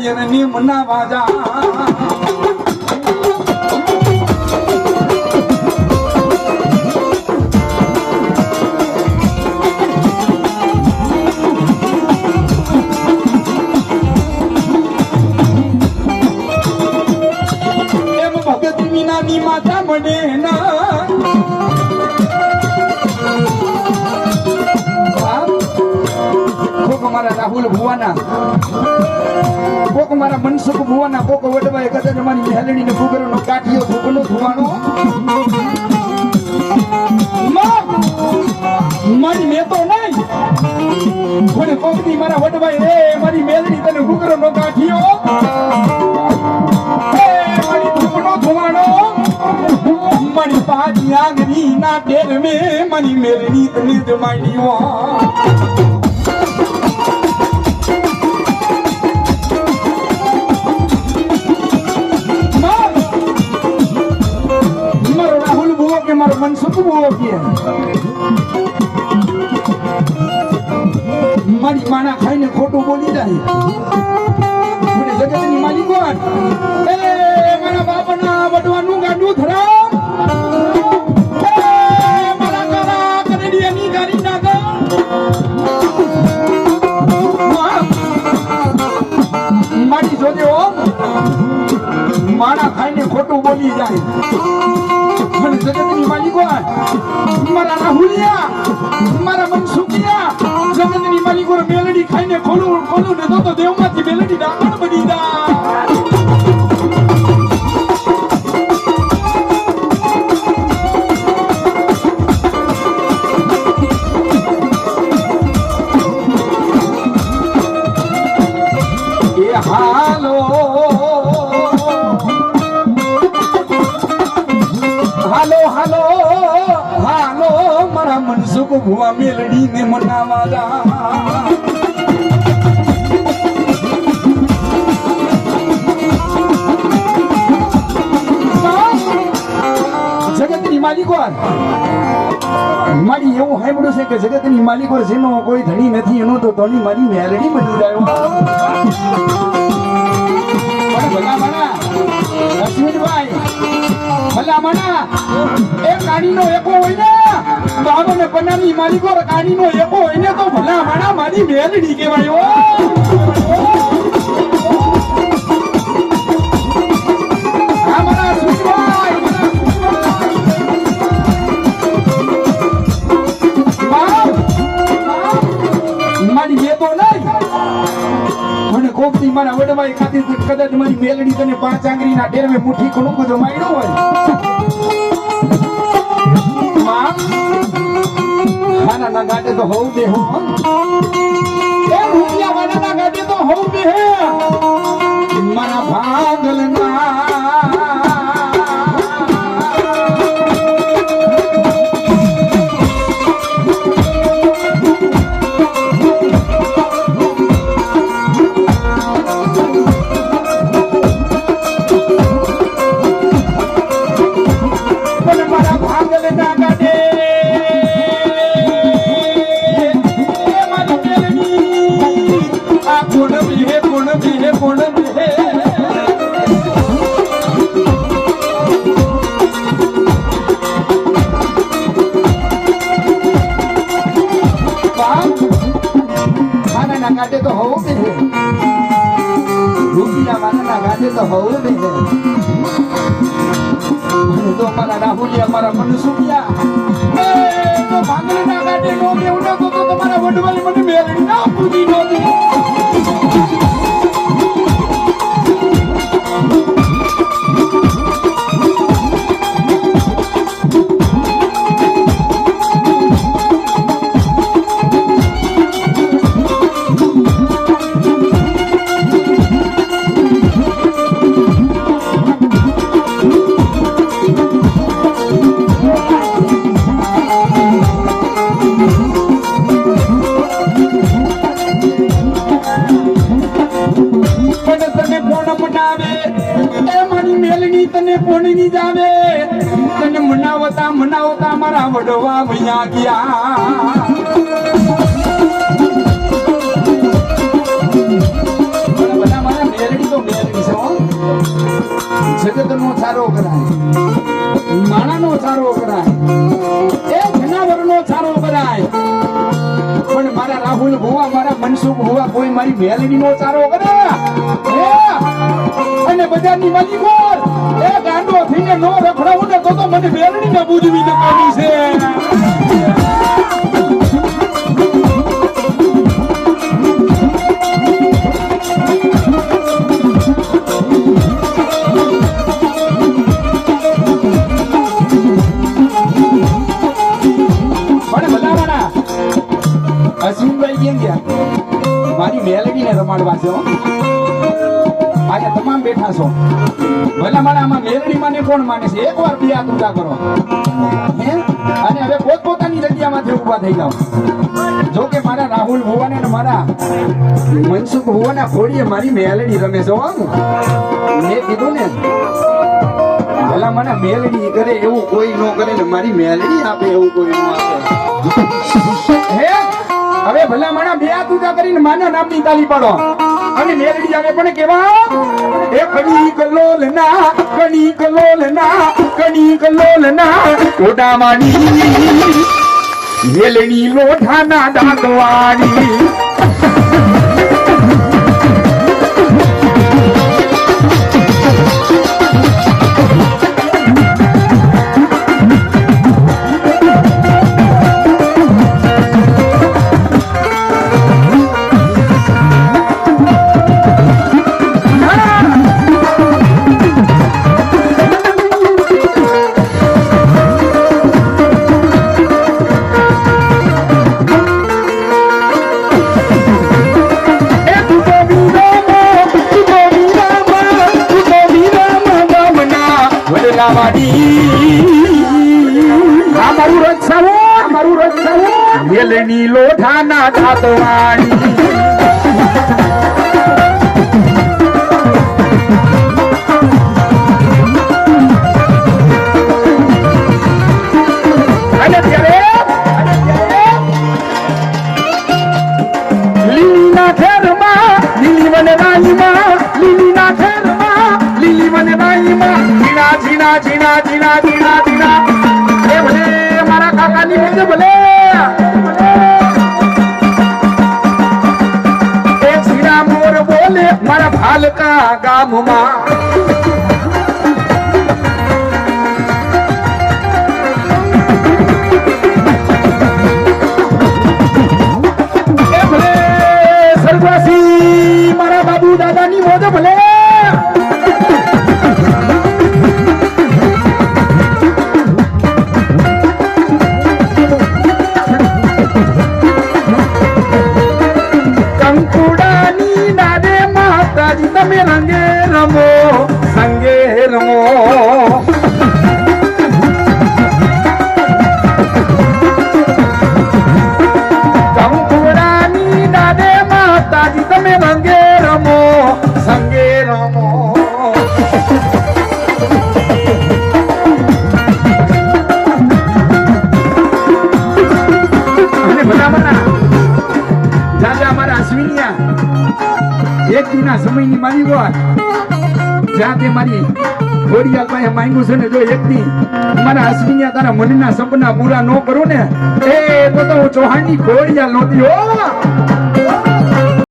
એની મના વાજા માતા બને કોક મારા રાહુલ ભુવાના કોક મારા મનસુખ ભુવાના કોક વડવાય કદાચ મારી મેલડી ને ફુગરો નો કાઠિયો ફૂકનો ધુવાનો મારી મેં તો નહીં પણ કોક ની મારા વડવાય રે મારી મેલડી તને ફુગરો નો કાઠિયો મારી ફૂકનો ધુવાનો मणि पाजियागनी ना टेर में मणि मेलनी तने जमाइयो मारो राहुल बुआ के मारो मनसुख बुआ के मणि माना खाई ने खोटू बोली जाए મને જગતની માલિક કોણ એ મારા બાપના વડવાનું ગાડું ધરા મારી જોજે માણા ખાઈને ખોટું બોલી જાય મને જગતની માલિક મારા રાહુલિયા મારા મનસુખિયા જગતની માલિક મેલડી ખાઈને ખોલું ને તો દેવમાંથી મેલડી ડાકણ બની જાય મનસુખ ભુવા મેલડી ને મનાવા જા જગતની માલિકો મારી એવું સાંભળ્યું છે કે જગતની માલિકો જેનો કોઈ ધણી નથી એનો તો ધણી મારી મેલડી બની જાય ભલા માણા અશ્વિનભાઈ ભલા માણા એ કાણીનો એકો હોય ને બાબો ને પન્નાની માલિકો કાણીનો એકો હોય ને તો ભલા માણા મારી મેલડી કહેવાય મારી મેં તો નહીં મને કોકથી મારા વડવાઈ ખાતી કદાચ મારી મેલડી તને 5 આંગળીના ટેરવે મુઠ્ઠી ઘણું બધું માયડો હોય ખાના ના ગાડે તો હોવ દે હો એ રૂપિયા વાળા ના ગાડે તો હોવ દે હે મારા ભાગલ ના गाते तो हो भी है रुपिया वाला गाते तो हो भी है तो हमारा राहुलिया हमारा मनसुखिया तो भागले ना गाते नो के उठो तो तुम्हारा वडवाली મને મેલડી ના પૂજી નો દે તને પોણી જાવે તને મનાવતા મનાવતા મારા વડવા ભૈયા ગયા બધા મારા મેલડી છો જગતનો સારો કરાય માણાનો સારો કરાય એ જનાવરનો સારો કરાય પણ મારા રાહુલ ભુવા મારા મનસુખ ભુવા કોઈ મારી મેલડીનો સારો કરે અને બજારની માલિકો એ ગાંડો થઈને નો રખડાવું ને તો મને મેલડીને બુજવી નકામી છે મારી મેલડીને રમાડવા છે આજે તમામ બેઠા છો ભલા મારા આમાં મેલડી માને કોણ માને છે એકવાર બે હાથ ઊંચા કરો હે અને હવે પોતપોતાની જગ્યામાંથી ઊભા થઈ જાઓ જો કે મારા રાહુલ ભુવાને અને મારા મનસુખ ભુવાના ખોડીએ મારી મેલડી રમે છો મેં કીધું ને ભલા મને મેલડી કરે એવું કોઈ ન કરે ને મારી મેલડી આપે એવું કોઈ ન આપે હે હવે ભલા માણા બે હાથ ઊંચા કરીને માના નામની તાલી પાડો અને મેલડી આવે પણ કેવા એ કણી કલોલના ઓડામાની હેલણી લોઢાના દાંતવાળી મેલની લોઢાના દાંતવાળી અને ત્યારે લીલીના ખેરમાં લીલી વનરાઈમાં લીલીના ખેરમાં લીલી વનરાઈમાં ઝીણા ઝીણા ઝીણા ઝીણા ઝીણા ઝીણા એ ભલે મારા કાકાની મેં ભલે મારા ભાલકા ગામમાં ભલે સરવાસી મારા બાબુ દાદાની મોજ ભલે તમે રંગે રમો સંગે રમો કંકુડાની દાદે માતાજી તમે રંગે રમો સંગે રમો અને ભલામણા દાદા મારા અશ્વિનિયા એક દિના સમયની મારી વાત જ્યાં તે મારી ખોડિયાલ પાસે માંગ્યું છે ને જો એક દી મારા અશ્વિનિયા તારા મનના સપના પૂરા ન કરો ને એ તો હું ચૌહાણની ખોડિયાલ નહોતી હો